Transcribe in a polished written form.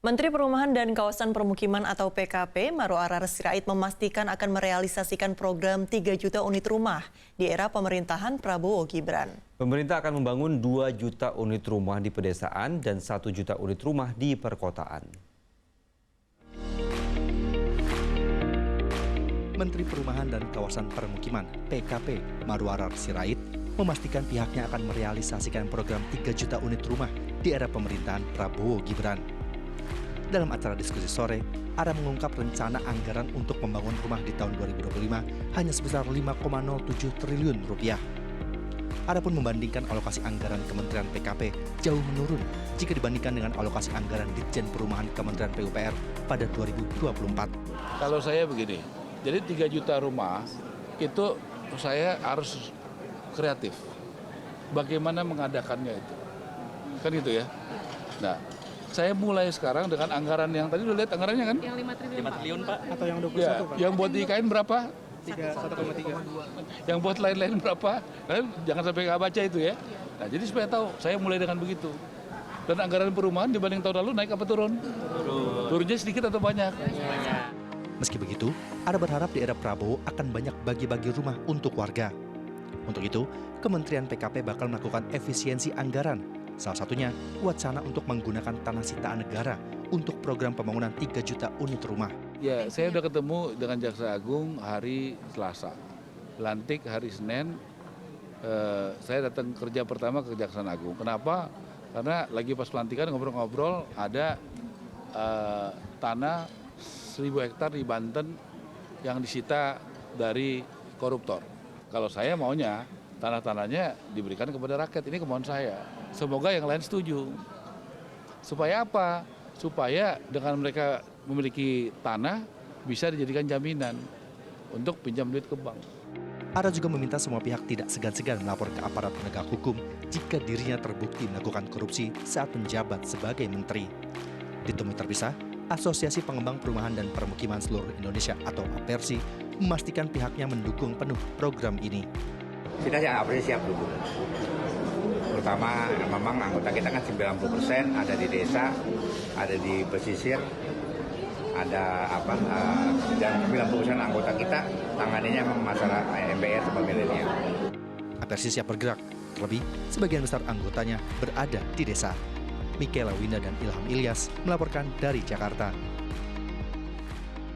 Menteri Perumahan dan Kawasan Permukiman atau PKP, Maruarar Sirait memastikan akan merealisasikan program 3 juta unit rumah di era pemerintahan Prabowo Gibran. Pemerintah akan membangun 2 juta unit rumah di pedesaan dan 1 juta unit rumah di perkotaan. Menteri Perumahan dan Kawasan Permukiman (PKP) Maruarar Sirait memastikan pihaknya akan merealisasikan program 3 juta unit rumah di era pemerintahan Prabowo Gibran. Dalam acara diskusi sore, Ara mengungkap rencana anggaran untuk membangun rumah di tahun 2025 hanya sebesar 5,07 triliun rupiah. Ara pun membandingkan alokasi anggaran Kementerian PKP jauh menurun jika dibandingkan dengan alokasi anggaran Ditjen Perumahan Kementerian PUPR pada 2024. Kalau saya begini, jadi 3 juta rumah itu saya harus kreatif. Bagaimana mengadakannya itu? Kan gitu ya. Nah, saya mulai sekarang dengan anggaran yang tadi udah lihat anggarannya kan? Yang 5 triliun Pak. Atau yang 21 Ya, Pak? yang buat di IKN berapa? 1,3. Yang buat lain-lain berapa? Jangan sampai nggak baca itu ya. Nah, jadi supaya tahu, saya mulai dengan begitu. Dan anggaran perumahan dibanding tahun lalu naik apa turun? Turunnya sedikit atau banyak? Meski begitu, Ara berharap di era Prabowo akan banyak bagi-bagi rumah untuk warga. Untuk itu, Kementerian PKP bakal melakukan efisiensi anggaran. Salah satunya, wacana untuk menggunakan tanah sitaan negara untuk program pembangunan 3 juta unit rumah. Ya, saya udah ketemu dengan Jaksa Agung hari Selasa. Lantik hari Senin, saya datang kerja pertama ke Kejaksaan Agung. Kenapa? Karena lagi pas pelantikan ngobrol-ngobrol ada tanah 1.000 hektar di Banten yang disita dari koruptor. Kalau saya maunya tanah-tanahnya diberikan kepada rakyat, ini kemauan saya. Semoga yang lain setuju. Supaya apa? Supaya dengan mereka memiliki tanah bisa dijadikan jaminan untuk pinjam duit ke bank. Ara juga meminta semua pihak tidak segan-segan melapor ke aparat penegak hukum jika dirinya terbukti melakukan korupsi saat menjabat sebagai menteri. Ditemui terpisah, Asosiasi Pengembang Perumahan dan Permukiman Seluruh Indonesia atau APERSI memastikan pihaknya mendukung penuh program ini. Kita yang APERSI siap dulu. Terutama memang anggota kita kan 90% ada di desa, ada di pesisir, ada dan 90% anggota kita tangannya memang masalah MBR sama milenial. APERSI siap bergerak, terlebih sebagian besar anggotanya berada di desa. Michaela Winda dan Ilham Ilyas melaporkan dari Jakarta.